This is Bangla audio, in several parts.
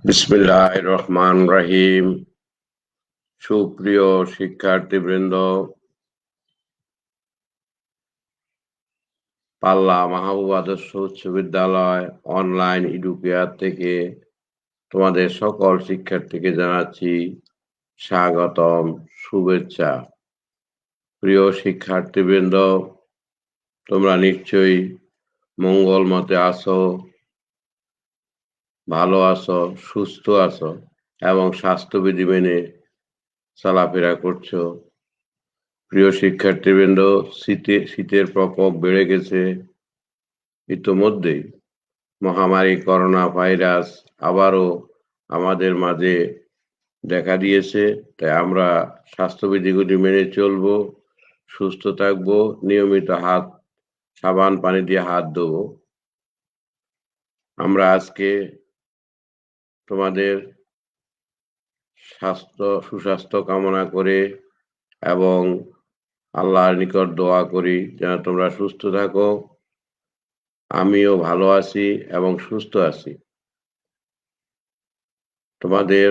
বিসমিল্লাহির রহমানির রহিম। সুপ্রিয় শিক্ষার্থীবৃন্দ, পাল্লা মাহবুব আদর্শ উচ্চ বিদ্যালয় অনলাইন এডুকেয়ার থেকে তোমাদের সকল শিক্ষার্থীকে জানাচ্ছি স্বাগতম, শুভেচ্ছা। প্রিয় শিক্ষার্থীবৃন্দ, তোমরা নিশ্চয়ই মঙ্গল মতে আছো, ভালো আছো, সুস্থ আছো এবং স্বাস্থ্যবিধি মেনে চলাফেরা করছো। প্রিয় শিক্ষার্থীবৃন্দ, শীতের প্রকোপ বেড়ে গেছে। ইতোমধ্যেই মহামারী করোনা ভাইরাস আবারও আমাদের মাঝে দেখা দিয়েছে। তাই আমরা স্বাস্থ্যবিধিগুলি মেনে চলবো, সুস্থ থাকবো, নিয়মিত সাবান পানি দিয়ে হাত ধোবো। আমরা আজকে তোমাদের সুস্বাস্থ্য কামনা করে এবং আল্লাহর নিকট দোয়া করি যেন তোমরা সুস্থ থাকো। আমিও ভালো আছি এবং সুস্থ আছি। তোমাদের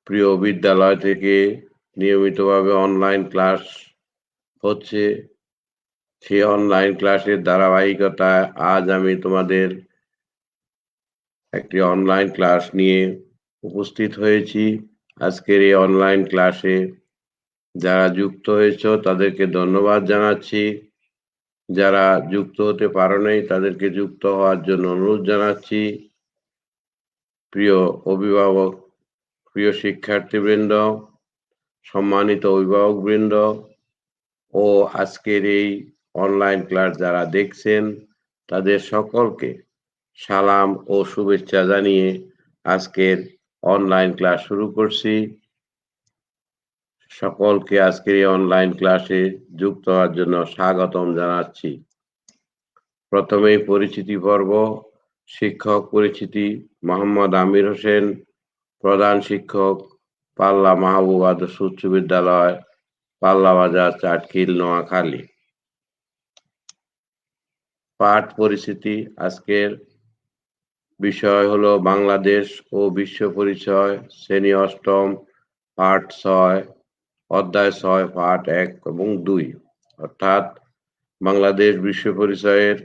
প্রিয় বিদ্যালয় থেকে নিয়মিতভাবে অনলাইন ক্লাস হচ্ছে। সেই অনলাইন ক্লাসের ধারাবাহিকতায় আজ আমি তোমাদের একটি অনলাইন ক্লাস নিয়ে উপস্থিত হয়েছি। আজকের এই অনলাইন ক্লাসে যারা যুক্ত হয়েছ তাদেরকে ধন্যবাদ জানাচ্ছি। যারা যুক্ত হতে পারো নাই তাদেরকে যুক্ত হওয়ার জন্য অনুরোধ জানাচ্ছি। প্রিয় অভিভাবক, প্রিয় শিক্ষার্থীবৃন্দ, সম্মানিত অভিভাবকবৃন্দ ও আজকের এই অনলাইন ক্লাস যারা দেখছেন তাদের সকলকে সালাম ও শুভেচ্ছা জানিয়ে আজকের অনলাইন ক্লাস শুরু করছি। সকলকে আজকের এই অনলাইন ক্লাসে যুক্ত হওয়ার জন্য স্বাগতম জানাচ্ছি। প্রথমেই পরিচিতি পর্ব। শিক্ষক পরিচিতি: মোহাম্মদ আমির হোসেন, প্রধান শিক্ষক, পাল্লা মাহবুব আদর্শ উচ্চ বিদ্যালয়, পাল্লা বাজার, চাটখিল, নোয়াখালী। পাঠ পরিচিতি: আজকের বিষয় হলো বাংলাদেশ ও বিশ্ব পরিচয়, শ্রেণী অষ্টম, পাঠ 6, অধ্যায় 6, পাঠ 1 এবং 2, অর্থাৎ বাংলাদেশ বিশ্ব পরিচয়ের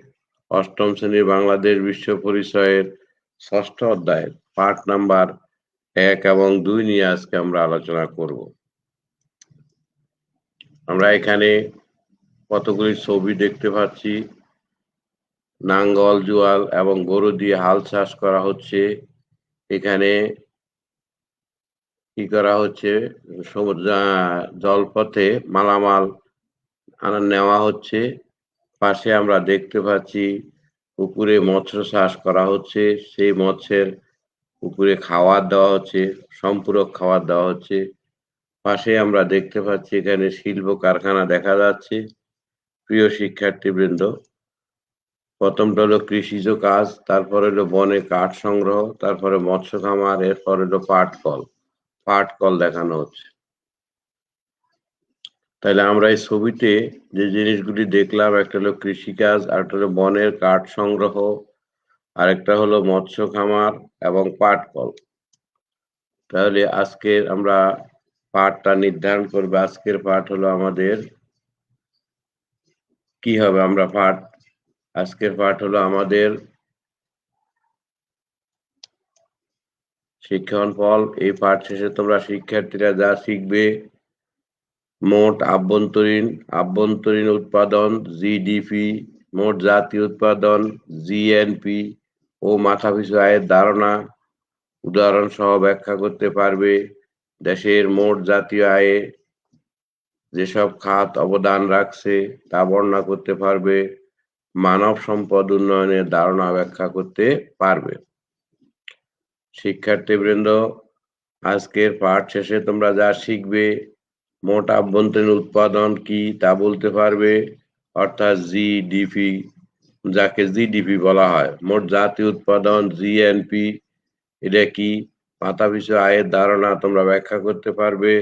অষ্টম শ্রেণীর বাংলাদেশ বিশ্ব পরিচয়ের ষষ্ঠ অধ্যায়ের পাঠ নাম্বার 1 এবং 2 নিয়ে আজকে আমরা আলোচনা করব। আমরা এখানে কতগুলি ছবি দেখতে পাচ্ছি। নাঙ্গল, জোয়াল এবং গরু দিয়ে হাল চাষ করা হচ্ছে। এখানে কি করা হচ্ছে, জলপথে মালামাল নেওয়া হচ্ছে। পাশে আমরা দেখতে পাচ্ছি পুকুরে মৎস্য চাষ করা হচ্ছে। সেই মৎস্যের পুকুরে খাবার দেওয়া হচ্ছে, সম্পূরক খাবার দেওয়া হচ্ছে। পাশে আমরা দেখতে পাচ্ছি এখানে শিল্প কারখানা দেখা যাচ্ছে। প্রিয় শিক্ষার্থীবৃন্দ, প্রথমটা হলো কৃষিজ কাজ, তারপরে হলো বনে কাঠ সংগ্রহ, তারপরে মৎস্য খামার, এরপর হলো পাট কল দেখানো হচ্ছে। তাহলে আমরা এই ছবিতে যে জিনিসগুলি দেখলাম, একটা হলো কৃষিকাজ, আরেকটা হলো বনের কাঠ সংগ্রহ, আরেকটা হলো মৎস্য খামার এবং পাট কল। তাহলে আজকের আমরা পাঠটা নির্ধারণ করবো। আজকের পাঠ হলো আমাদের কি হবে, আজকের পাঠ হলো আমাদের শিক্ষণ ফল। এই পাঠ শেষে তোমরা শিক্ষার্থীরা যা শিখবে: মোট আভ্যন্তরীণ উৎপাদন জিডিপি, মোট জাতীয় উৎপাদন জিএনপি ও মাথাপিছু আয়ের ধারণা উদাহরণ সহ ব্যাখ্যা করতে পারবে। দেশের মোট জাতীয় আয়ে যেসব খাত অবদান রাখছে তা বর্ণনা করতে পারবে। মানব সম্পদ উন্নয়নের ধারণা ব্যাখ্যা করতে পারবে। শিক্ষার্থীবৃন্দ, আজকের পাঠ শেষে তোমরা যা শিখবে: মোট আভ্যন্তরীণ উৎপাদন কি তা বলতে পারবে, অর্থাৎ জিডিপি, যাকে জিডিপি বলা হয়। মোট জাতীয় উৎপাদন জিএনপি, এটা কি? মাথাপিছু আয়ের ধারণা তোমরা ব্যাখ্যা করতে পারবে।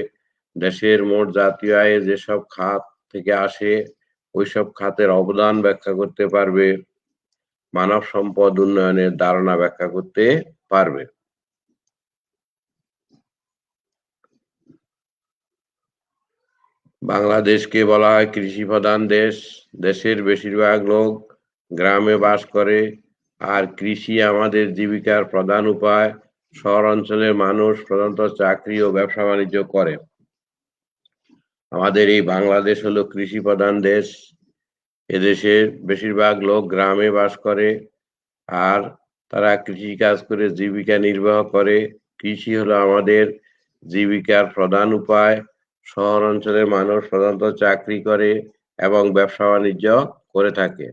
দেশের মোট জাতীয় আয়ে যেসব খাত থেকে আসে ওইসব খাতের অবদান ব্যাখ্যা করতে পারবে। মানব সম্পদ উন্নয়নের ধারণা ব্যাখ্যা করতে পারবে। বাংলাদেশকে বলা হয় কৃষি প্রধান দেশ। দেশের বেশিরভাগ লোক গ্রামে বাস করে, আর কৃষি আমাদের জীবিকার প্রধান উপায়। শহর অঞ্চলের মানুষ প্রধানত চাকরি ও ব্যবসা বাণিজ্য করে। আমাদের এই বাংলাদেশ হলো কৃষি প্রধান দেশ। এদেশের বেশিরভাগ লোক গ্রামে বাস করে, আর তারা কৃষি কাজ করে জীবিকা নির্বাহ করে। কৃষি হলো আমাদের জীবিকার প্রধান উপায়। শহর অঞ্চলের মানুষ প্রধানত চাকরি করে এবং ব্যবসা বাণিজ্য করে থাকে।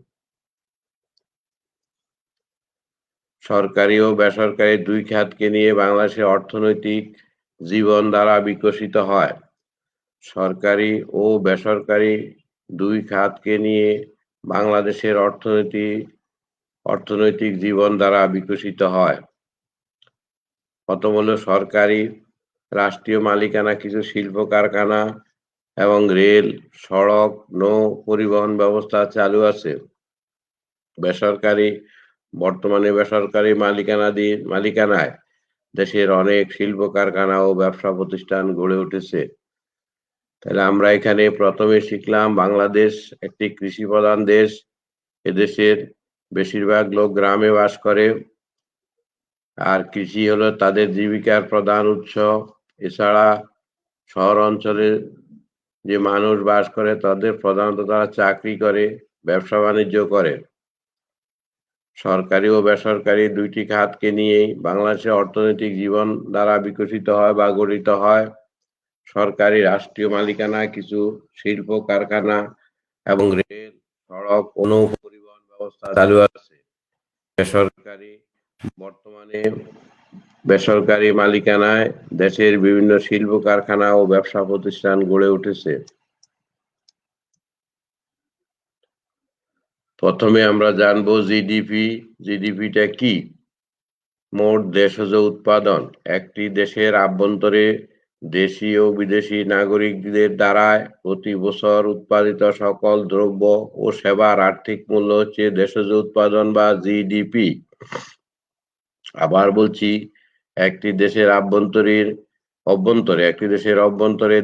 সরকারি ও বেসরকারি দুই খাতকে নিয়ে বাংলাদেশের অর্থনৈতিক জীবন ধারা বিকশিত হয়। সরকারি ও বেসরকারি দুই খাতকে নিয়ে বাংলাদেশের অর্থনৈতিক জীবন ধারা বিকশিত হয়। প্রথম হলো সরকারি, রাষ্ট্রীয় মালিকানা কিছু শিল্প কারখানা এবং রেল, সড়ক, নৌ পরিবহন ব্যবস্থা চালু আছে। বর্তমানে বেসরকারি মালিকানায় দেশের অনেক শিল্প কারখানা ও ব্যবসা প্রতিষ্ঠান গড়ে উঠেছে। তাহলে আমরা এখানে প্রথমে শিখলাম বাংলাদেশ একটি কৃষি প্রধান দেশ। এদেশের বেশিরভাগ লোক গ্রামে বাস করে, আর কৃষি হলো তাদের জীবিকার প্রধান উৎস। এছাড়া শহর অঞ্চলে যে মানুষ বাস করে তাদের প্রধানত তারা চাকরি করে, ব্যবসা বাণিজ্য করে। সরকারি ও বেসরকারি দুইটি খাতকে নিয়েই বাংলাদেশের অর্থনৈতিক জীবন দ্বারা বিকশিত হয় বা গঠিত হয়। সরকারি রাষ্ট্রীয় মালিকানায় কিছু শিল্প কারখানা এবং রেল, সড়ক ও নৌ পরিবহন ব্যবস্থা চালু আছে। বর্তমানে বেসরকারি মালিকানায় দেশের বিভিন্ন শিল্প কারখানা ও ব্যবসা প্রতিষ্ঠান গড়ে উঠেছে। প্রথমে আমরা জানবো জিডিপি। জিডিপিটা কি? মোট দেশজ উৎপাদন। একটি দেশের আভ্যন্তরে দেশি ও বিদেশি নাগরিকদের দ্বারা প্রতি বছর উৎপাদিত সকল দ্রব্য ও সেবার আর্থিক মূল্য হচ্ছে দেশজ উৎপাদন বা জিডিপি। আবার বলছি, একটি দেশের অভ্যন্তরে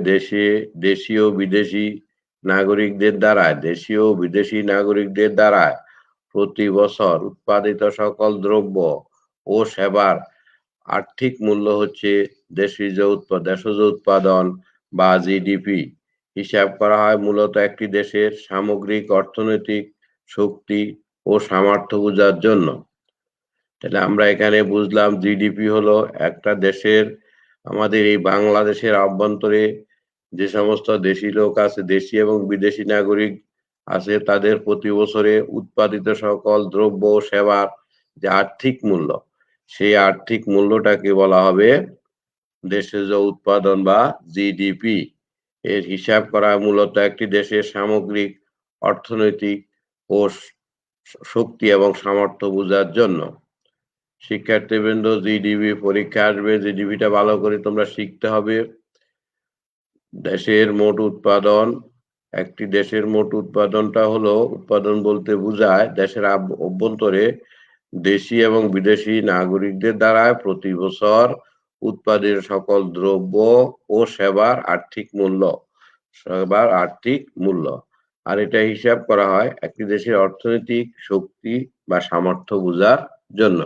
দেশি ও বিদেশি নাগরিকদের দ্বারা প্রতি বছর উৎপাদিত সকল দ্রব্য ও সেবার আর্থিক মূল্য হচ্ছে দেশজ উৎপাদন বা জিডিপি। হিসাব করা হয় মূলত একটি দেশের সামগ্রিক অর্থনৈতিক শক্তি ও সামর্থ্য বোঝার জন্য। তাহলে আমরা এখানে বুঝলাম জিডিপি হলো একটা দেশের, আমাদের এই বাংলাদেশের অভ্যন্তরে যে সমস্ত দেশি লোক আছে, দেশি এবং বিদেশি নাগরিক আছে, তাদের প্রতি বছরে উৎপাদিত সকল দ্রব্য ও সেবার যে আর্থিক মূল্য, সেই আর্থিক মূল্যটাকে বলা হবে দেশজ উৎপাদন বা জিডিপি। এর হিসাব করা মূলত একটি দেশের সামগ্রিক অর্থনৈতিক ও শক্তি এবং সামর্থ্য বোঝার জন্য। শিক্ষার্থীবৃন্দ, জিডিপি পরীক্ষা আসবে, জিডিপিটা ভালো করে তোমরা শিখতে হবে। দেশের মোট উৎপাদন, একটি দেশের মোট উৎপাদনটা হলো, উৎপাদন বলতে বোঝায় দেশের অভ্যন্তরে দেশি এবং বিদেশি নাগরিকদের দ্বারা প্রতি বছর উৎপাদিত সকল দ্রব্য ও সেবার আর্থিক মূল্য। আর এটা হিসাব করা হয় একটি দেশের অর্থনৈতিক শক্তি বা সামর্থ্য বোঝার জন্য।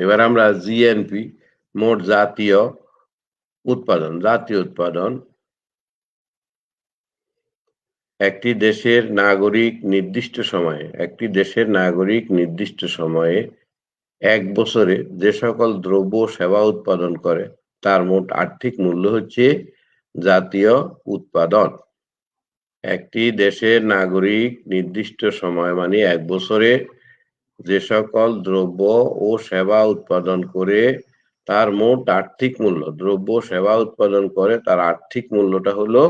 এবার আমরা জিএনপি, মোট জাতীয় উৎপাদন। একটি দেশের নাগরিক নির্দিষ্ট সময়ে এক বছরে যে সকল দ্রব্য সেবা উৎপাদন করে তার মোট আর্থিক মূল্য হচ্ছে জাতীয় উৎপাদন। একটি দেশের নাগরিক নির্দিষ্ট সময় মানে এক বছরে যে সকল দ্রব্য ও সেবা উৎপাদন করে তার মোট আর্থিক মূল্য, দ্রব্য সেবা উৎপাদন করে তার আর্থিক মূল্যটা হলো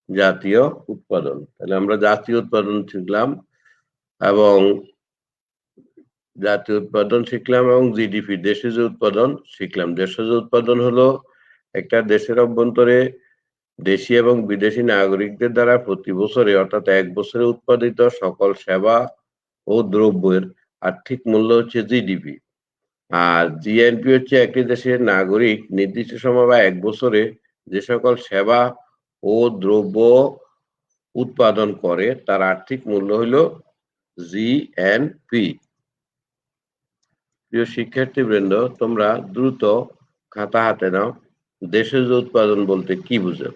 জাতীয় উৎপাদন। তাহলে আমরা জাতীয় উৎপাদন শিখলাম এবং জিডিপি দেশজ উৎপাদন শিখলাম। দেশজ উৎপাদন হলো একটা দেশের অভ্যন্তরে দেশি এবং বিদেশি নাগরিকদের দ্বারা প্রতি বছরে অর্থাৎ এক বছরে উৎপাদিত সকল সেবা ও দ্রব্যের আর্থিক মূল্য হচ্ছে জিডিপি। আর জিএনপি হচ্ছে একটি দেশের নাগরিক নির্দিষ্ট সময় বা এক বছরে যে সকল সেবা ও দ্রব্য উৎপাদন করে তার আর্থিক মূল্য হইল জিএনপি। প্রিয় শিক্ষার্থীবৃন্দ, তোমরা দ্রুত খাতা হাতে নাও। দেশজ উৎপাদন বলতে কি বুঝো?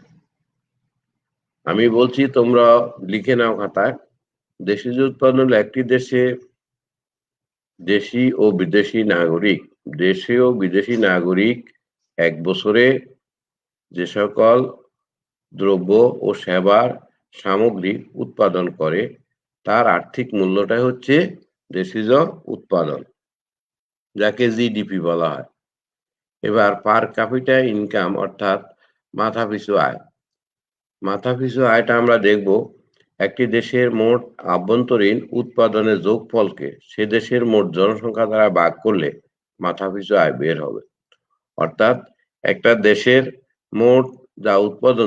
আমি বলছি, তোমরা লিখে নাও খাতায়। দেশজ উৎপাদন হলো একটি দেশে দেশি ও বিদেশি নাগরিক, দেশীয় ও বিদেশি নাগরিক এক বছরে যে সকল দ্রব্য ও সেবার সামগ্রী উৎপাদন করে তার আর্থিক মূল্যটাই হচ্ছে দেশজ উৎপাদন, যাকে জিডিপি বলা হয়। এবার পার ক্যাপিটা ইনকাম অর্থাৎ মাথাপিছু আয়। মাথাপিছু আয়টা আমরা দেখব একটি দেশের মোট আভ্যন্তরীণ উৎপাদনের যোগফলকে সে দেশের মোট জনসংখ্যা দ্বারা ভাগ করলে মাথাপিছু আয় বের হবে। অর্থাৎ একটা দেশের মোট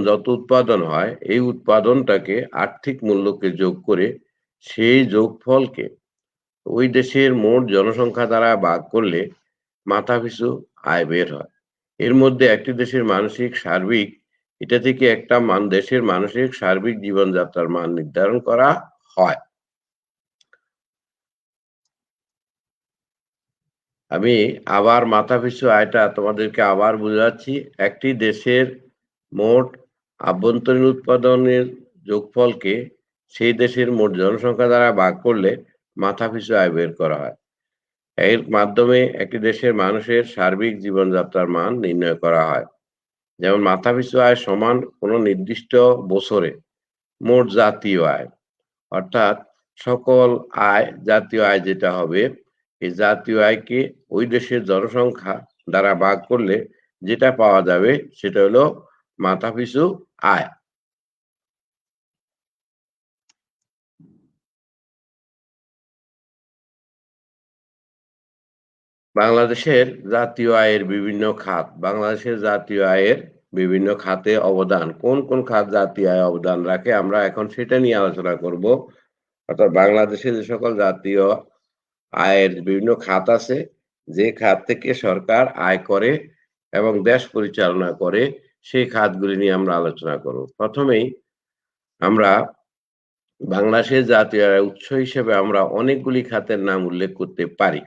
যত উৎপাদন হয় এই উৎপাদনটাকে আর্থিক মূল্যকে যোগ করে সেই যোগফলকে ওই দেশের মোট জনসংখ্যা দ্বারা ভাগ করলে মাথাপিছু আয় বের হয়। এর মধ্যে একটি দেশের মানসিক সার্বিক এটা থেকে একটা দেশের মানসিক সার্বিক জীবনযাত্রার মান নির্ধারণ করা হয়। আমি আবার মাথাপিছু আয়টা তোমাদেরকে আবার বোঝাচ্ছি। একটি দেশের মোট আভ্যন্তরীণ উৎপাদনের যোগফলকে সেই দেশের মোট জনসংখ্যা দ্বারা ভাগ করলে মাথাপিছু আয় বের করা হয়। এর মাধ্যমে একটি দেশের মানুষের সার্বিক জীবনযাত্রার মান নির্ণয় করা হয়। যেমন মাথাপিছু আয় সমান কোনো নির্দিষ্ট বছরে মোট জাতীয় আয়, অর্থাৎ সকল আয় জাতীয় আয় যেটা হবে এই জাতীয় আয়কে ওই দেশের জনসংখ্যা দ্বারা ভাগ করলে যেটা পাওয়া যাবে সেটা হলো মাথাপিছু আয়। বাংলাদেশের জাতীয় আয়ের বিভিন্ন খাত। বাংলাদেশের জাতীয় আয়ের বিভিন্ন খাতে অবদান, কোন কোন খাত জাতীয় আয় অবদান রাখে আমরা এখন সেটা নিয়ে আলোচনা করব। অর্থাৎ বাংলাদেশে যে সকল জাতীয় আয়ের বিভিন্ন খাত আছে, যে খাত থেকে সরকার আয় করে এবং দেশ পরিচালনা করে সেই খাতগুলি নিয়ে আমরা আলোচনা করব। প্রথমেই আমরা বাংলাদেশের জাতীয় আয়ের উৎস হিসেবে আমরা অনেকগুলি খাতের নাম উল্লেখ করতে পারি।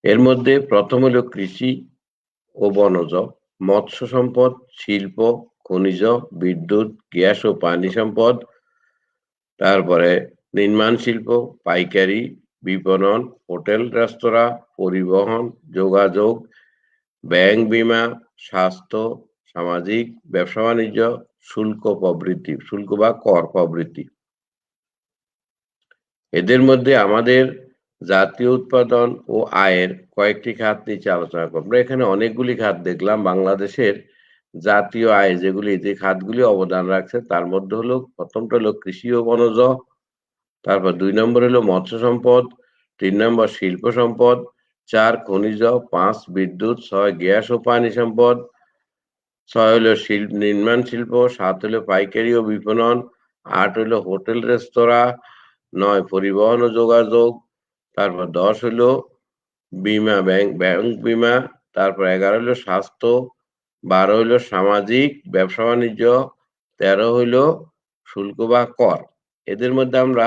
এর মধ্যে প্রথম হলো কৃষি ও বনজ, মৎস্য সম্পদ, শিল্প, খনিজ, বিদ্যুৎ, গ্যাস ও পানি সম্পদ, তারপরে নির্মাণ শিল্প, পাইকারি, বিপণন, হোটেল রেস্তোরাঁ, পরিবহন, যোগাযোগ, ব্যাংক, বীমা, স্বাস্থ্য, সামাজিক, ব্যবসা বাণিজ্য, শুল্ক প্রবৃত্তি, শুল্ক বা কর প্রবৃত্তি। এদের মধ্যে আমাদের জাতীয় উৎপাদন ও আয়ের কয়েকটি খাত নিচে আলোচনা করব। আমরা এখানে অনেকগুলি খাত দেখলাম। বাংলাদেশের জাতীয় আয় যেগুলি যে খাতগুলি অবদান রাখছে তার মধ্যে হলো প্রথমটা হলো কৃষি ও বনজ, তারপর 2 নম্বর হলো মৎস্য সম্পদ, 3 নম্বর শিল্প সম্পদ, 4 খনিজ, 5 বিদ্যুৎ, 6 গ্যাস ও পানি সম্পদ, 6 হলো নির্মাণ শিল্প, 7 হলো পাইকারি ও বিপণন, 8 হলো হোটেল রেস্তোরাঁ, 9 পরিবহন ও যোগাযোগ, তারপর 10 হলো বীমা ব্যাংক বীমা, তারপর 11 হলো স্বাস্থ্য, 12 হলো সামাজিক ব্যবসা বাণিজ্য, 13 হইলো শুল্ক বা কর। এদের মধ্যে আমরা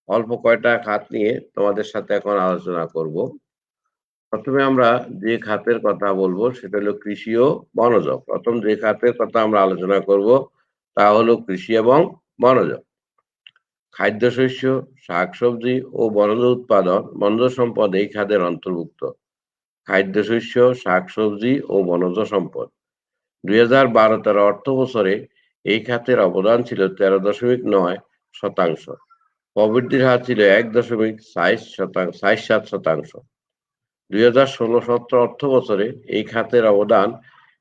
অল্প কয়টা খাত নিয়ে তোমাদের সাথে এখন আলোচনা করব। প্রথমে আমরা যে খাতের কথা বলবো সেটা হলো কৃষি ও বনজ। প্রথম যে খাতের কথা আমরা আলোচনা করব তা হলো কৃষি এবং বনজ। খাদ্যশস্য, শাকসবজি ও বনজ উৎপাদন, বনজ সম্পদ এই খাতের অন্তর্ভুক্ত। খাদ্যশস্য, শাকসবজি ও বনজ সম্পদ 2012-13 অর্থ বছরে এই খাতের অবদান ছিল 13.9%। প্রবৃদ্ধির হার ছিল 1.67%। 2016-17 অর্থ বছরে এই খাতের অবদান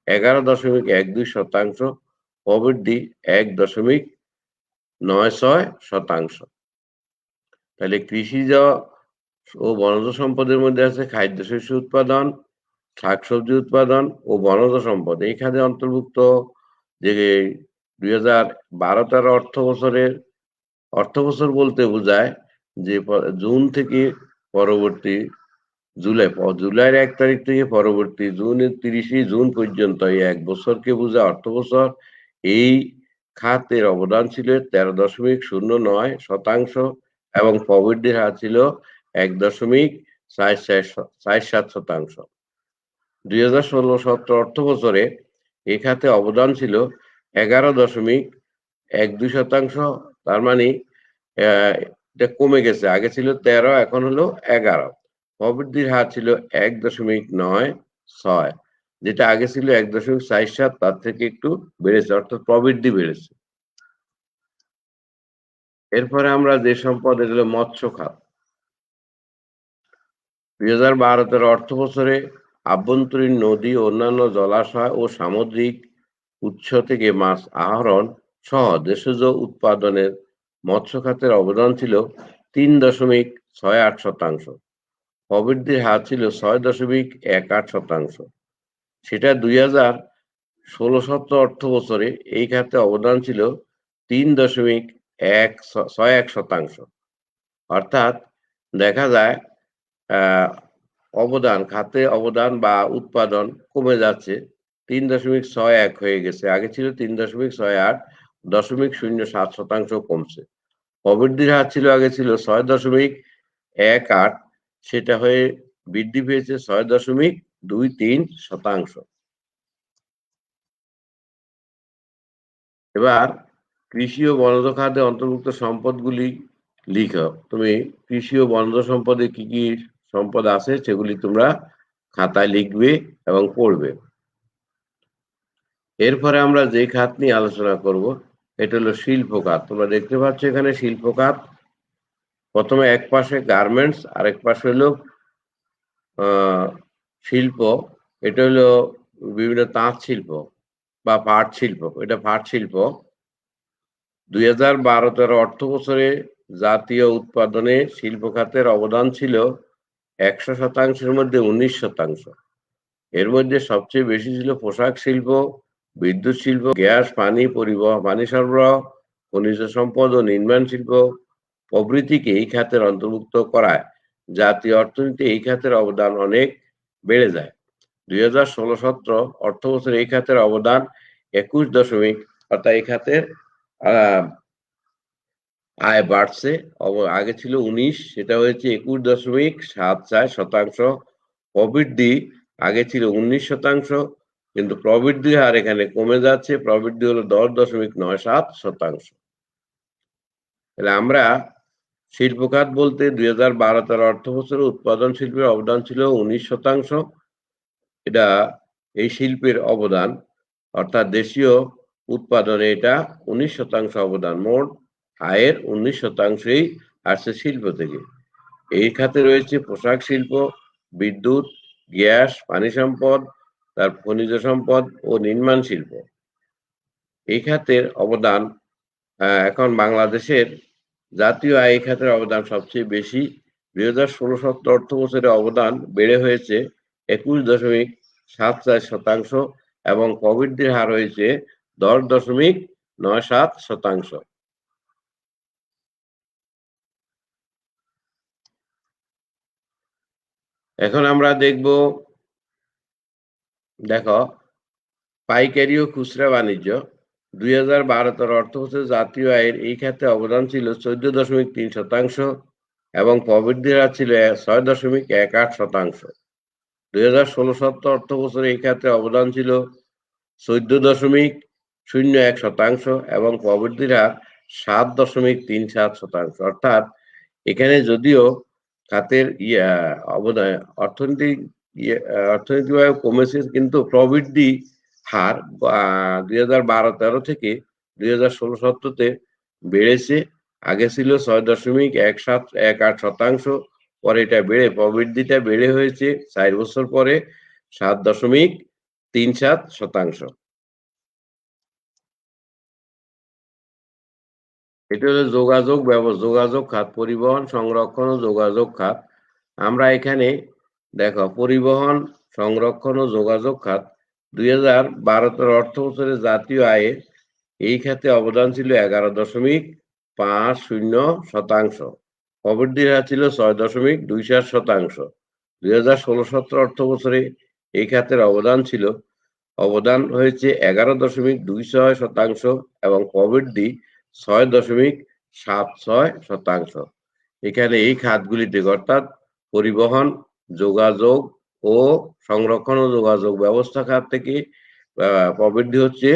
11.12%, প্রবৃদ্ধি 1.96%। তাহলে কৃষিজ ও বনজ সম্পদের মধ্যে আছে খাদ্যশস্য উৎপাদন, শাকসবজি উৎপাদন ও বনজ সম্পদ এই খাতে অন্তর্ভুক্ত। যে 2012-13 অর্থ বছর বলতে বোঝায় যে জুন থেকে পরবর্তী জুলাইয়ের 1 তারিখ থেকে পরবর্তী জুনের 30 জুন পর্যন্ত এই 1 বছরকে বোঝায় অর্থবছর। এই খাতের অবদান ছিল 13.09% এবং প্রবৃদ্ধির হার ছিল 1.47%। 2016-17 অর্থবছরে এই খাতে অবদান ছিল 11.12%। তার মানে এটা কমে গেছে, আগে ছিল 13, এখন হলো 11। প্রবৃদ্ধির হার ছিল 1.96, যেটা আগে ছিল 1.47, তার থেকে একটু বেড়েছে, অর্থাৎ প্রবৃদ্ধি বেড়েছে। এরপরে আমরা যে সম্পদ, এগুলো মৎস্য খাত। 2012-13 অর্থবছরে আভ্যন্তরীণ নদী, অন্যান্য জলাশয় ও সামুদ্রিক উৎস থেকে মাছ আহরণ সহ দেশজ উৎপাদনের মৎস্য খাতের অবদান ছিল 3.68%। প্রবৃদ্ধির হার ছিল 6.18%। সেটা 2016-17 অর্থবছরে এই খাতে অবদান ছিল 3.61%। অর্থাৎ দেখা যায় খাতে অবদান বা উৎপাদন কমে যাচ্ছে, 3.61 হয়ে গেছে, আগে ছিল 3.68, 0.07% কমছে। প্রবৃদ্ধির হার ছিল আগে ছিল 6.18, সেটা হয়ে বৃদ্ধি পেয়েছে 6.23%। এবার কৃষি ও বনজ খাতে অন্তর্ভুক্ত সম্পদগুলি লিখো। তুমি কৃষি ও বনজ সম্পদে কি কি সম্পদ আছে সেগুলি তোমরা খাতায় লিখবে এবং পড়বে। এরপরে আমরা যে খাত নিয়ে আলোচনা করব, এটা হলো শিল্প খাত। তোমরা দেখতে পাচ্ছ এখানে শিল্প খাত। প্রথমে এক পাশে গার্মেন্টস, আরেক পাশে হলো শিল্প। এটা হলো বিভিন্ন তাঁত শিল্প বা পাট শিল্প, এটা পাট শিল্প। 2012-13 অর্থ বছরে জাতীয় উৎপাদনে শিল্প খাতের অবদান ছিল 100%-এর মধ্যে 19%। এর মধ্যে সবচেয়ে বেশি ছিল পোশাক শিল্প, বিদ্যুৎ শিল্প, গ্যাস, পানি সরবরাহ, খনিজ সম্পদ ও নির্মাণ শিল্প প্রভৃতিকে এই খাতের অন্তর্ভুক্ত করায় জাতীয় অর্থনীতি এই খাতের অবদান অনেক বেড়ে যায়। 2016-17 অর্থ বছরে এই খাতের অবদান 21 অর্থাৎ এই খাতের আয় বাড়ছে। আগে ছিল 19, সেটা হয়েছে 21.74%। প্রবৃদ্ধি আগে ছিল 19%, কিন্তু প্রবৃদ্ধির হার এখানে কমে যাচ্ছে, প্রবৃদ্ধি হলো 10.97%। তাহলে আমরা শিল্প খাত বলতে 2012-13 অর্থ বছরে উৎপাদন শিল্পের অবদান ছিল 19%। এটা এই শিল্পের অবদান, অর্থাৎ দেশীয় উৎপাদনে এটা 19% অবদান। মোট আয়ের 19%ই আসছে শিল্প থেকে। এই খাতে রয়েছে পোশাক শিল্প, বিদ্যুৎ, গ্যাস, পানি সম্পদ, তার খনিজ সম্পদ ও নির্মাণ শিল্প। এই খাতের অবদান এখন বাংলাদেশের জাতীয় আয় এই খাতের অবদান সবচেয়ে বেশি। 2016-17 অর্থ বছরে অবদান বেড়ে হয়েছে 21.74% এবং প্রবৃদ্ধির হার হয়েছে 10.97%। এখন আমরা দেখব, দেখো পাইকারি ও খুচরা বাণিজ্য। 2012-13 অর্থ বছরে জাতীয় আয়ের এই খাতে অবদান ছিল 14.3% এবং প্রবৃদ্ধির হার ছিল 6.18%। 2016-17 অর্থ বছরে এই খাতে অবদান ছিল 14.01% এবং প্রবৃদ্ধির হার 7.37%। অর্থাৎ এখানে যদিও খাতের অবদান অর্থনৈতিকভাবে কমেছে, কিন্তু প্রবৃদ্ধি হার 2012-13 থেকে 2016-17 বেড়েছে। আগে ছিল 6.18%, পরে এটা প্রবৃদ্ধিটা বেড়ে হয়েছে 4 বছর পরে 7.37%। এটা হলো যোগাযোগ খাত, পরিবহন, সংরক্ষণ ও যোগাযোগ খাত। আমরা এখানে দেখো পরিবহন, সংরক্ষণ ও যোগাযোগ খাত 2012-13 অর্থ বছরে জাতীয় আয়ে এই খাতে অবদান ছিল 11.50%। প্রবৃদ্ধির হার ছিল 6.27%। 2016-17 অর্থ বছরে এই খাতের অবদান হয়েছে 11.26% এবং প্রবৃদ্ধি 6.76%। এখানে এই খাতগুলিতে অর্থাৎ পরিবহন, যোগাযোগ ও সংরক্ষণ ও যোগাযোগ ব্যবস্থা খাত থেকে প্রবৃদ্ধি হচ্ছে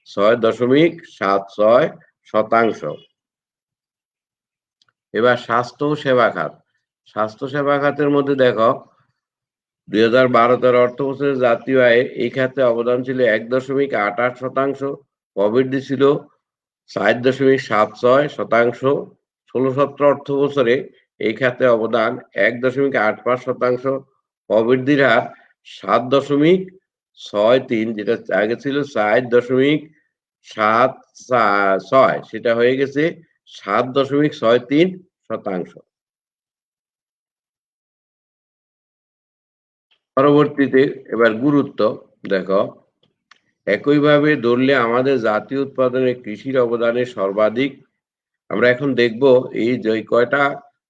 6.76%। এবার স্বাস্থ্য ও সেবা খাত। স্বাস্থ্য সেবা খাতের মধ্যে দেখো 2012-13 অর্থ বছরের জাতীয় আয়ে এই খাতে অবদান ছিল 1.88%, প্রবৃদ্ধি ছিল 4.76%। 16-17 অর্থ বছরে এই খাতে অবদান 1.85%, প্রবৃদ্ধির হার 7.63, যেটা আগে ছিল 4.76, সেটা হয়ে গেছে 7.63%। পরবর্তীতে এবার গুরুত্ব দেখো, একইভাবে ধরলে আমাদের জাতীয় উৎপাদনে কৃষির অবদানের সর্বাধিক। আমরা এখন দেখব এই যে কয়টা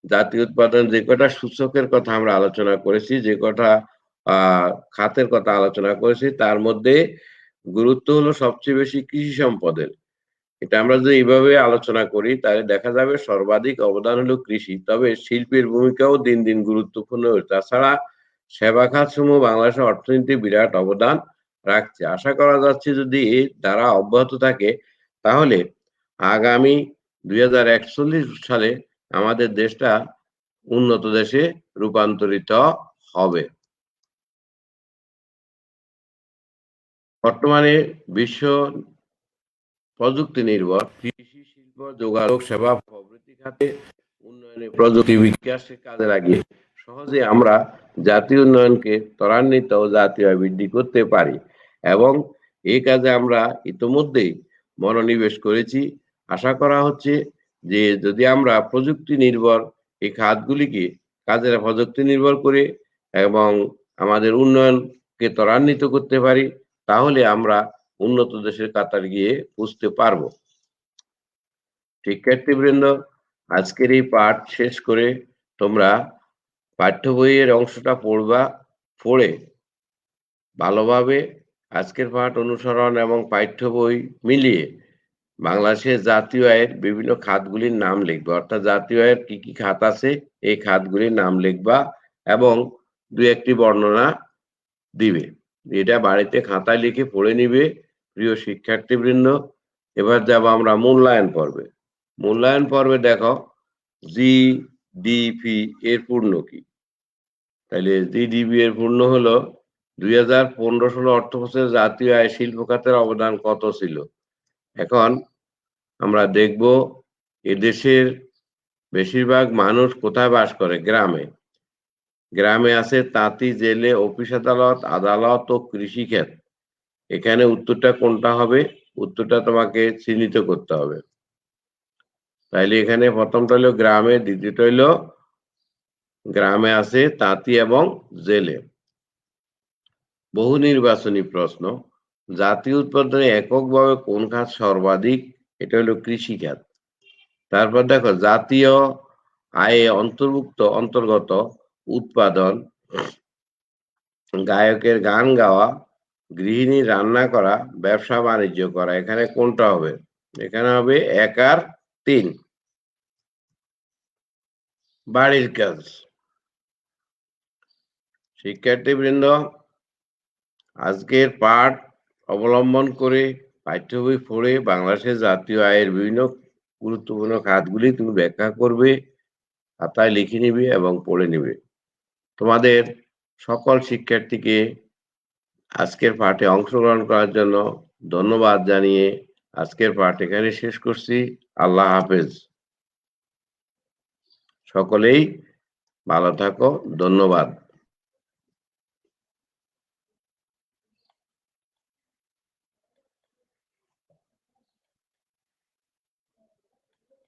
জাতীয় উৎপাদন, যে কয়টা সূচকের কথা আমরা আলোচনা করেছি, যে কয়টা খাতের কথা আলোচনা করেছি, তার মধ্যে গুরুত্ব হলো সবচেয়ে বেশি কৃষি সম্পদের। এটা আমরা যদি এইভাবে আলোচনা করি তাহলে দেখা যাবে সর্বাধিক অবদান হলো কৃষি। তবে শিল্পের ভূমিকাও দিন দিন গুরুত্বপূর্ণ হচ্ছে। তাছাড়া সেবা খাত সমূহ বাংলাদেশের অর্থনীতি বিরাট অবদান রাখছে। আশা করা যাচ্ছে যদি এই ধারা অব্যাহত থাকে তাহলে আগামী 2041 সালে আমাদের দেশটা উন্নত দেশে রূপান্তরিত হবে। বর্তমানে বিশ্ব প্রযুক্তি নির্ভর, কৃষি, শিল্প, যোগাযোগ, সেবা প্রভৃতি খাতে উন্নয়নে প্রযুক্তি বিকাশকে কাজে লাগিয়ে সহজে আমরা জাতীয় উন্নয়নকে ত্বরান্বিত ও জাতীয় আয় বৃদ্ধি করতে পারি এবং এই কাজে আমরা ইতোমধ্যেই মনোনিবেশ করেছি। আশা করা হচ্ছে যে যদি আমরা প্রযুক্তি নির্ভর এই খাতগুলিকে প্রযুক্তি নির্ভর করে এবং আমাদের উন্নয়নকে ত্বরান্বিত করতে পারি তাহলে আমরা উন্নত দেশের কাতার গিয়ে বুঝতে পারবো। শিক্ষার্থীবৃন্দ, আজকের এই পাঠ শেষ করে তোমরা পাঠ্য বইয়ের অংশটা পড়ে ভালোভাবে আজকের পাঠ অনুসরণ এবং পাঠ্য বই মিলিয়ে বাংলাদেশের জাতীয় আয়ের বিভিন্ন খাতগুলির নাম লিখবা। অর্থাৎ জাতীয় আয়ের কি কি খাত আছে এই খাতগুলির নাম লিখবা এবং দুই একটি বর্ণনা দিবে। এটা বাড়িতে খাতায় লিখে পড়ে নিবে। প্রিয় শিক্ষার্থীবৃন্দ, এবার যাব আমরা মূল্যায়ন পর্বে। মূল্যায়ন পর্বে দেখো জিডিপি এর পূর্ণ কি। তাহলে জিডিপি এর পূর্ণ হলো 2015-16 অর্থ বছরের জাতীয় আয় শিল্প খাতের অবদান কত ছিল। এখন আমরা দেখব এদেশের বেশিরভাগ মানুষ কোথায় বাস করে? গ্রামে। গ্রামে আছে তাঁতি, জেলে, অফিস আদালত ও কৃষিক্ষেত। এখানে উত্তরটা কোনটা হবে? উত্তরটা তোমাকে চিহ্নিত করতে হবে। তাইলে এখানে প্রথমটা হলো গ্রামে, দ্বিতীয়টা হলো গ্রামে আছে তাঁতি এবং জেলে। বহু নির্বাচনী প্রশ্ন, জাতীয় উৎপাদনে এককভাবে কোন খাত সর্বাধিক? এটা হলো কৃষি খাত। তারপর দেখো জাতীয় আয়ে অন্তর্গত উৎপাদন, গায়কের গান গাওয়া, গৃহিণী রান্না করা, ব্যবসা বাণিজ্য করা। এখানে কোনটা হবে? এখানে হবে 1 আর 3, বাড়ির কাজ। শিক্ষার্থীবৃন্দ, আজকের পাঠ অবলম্বন করে পাঠ্য বই পড়ে বাংলাদেশের জাতীয় আয়ের বিভিন্ন গুরুত্বপূর্ণ খাতগুলি তুমি ব্যাখ্যা করবে, খাতায় লিখে নিবে এবং পড়ে নিবে। তোমাদের সকল শিক্ষার্থীকে আজকের পাঠে অংশগ্রহণ করার জন্য ধন্যবাদ জানিয়ে আজকের পাঠ এখানে শেষ করছি। আল্লাহ হাফেজ। সকলেই ভালো থাকো। ধন্যবাদ।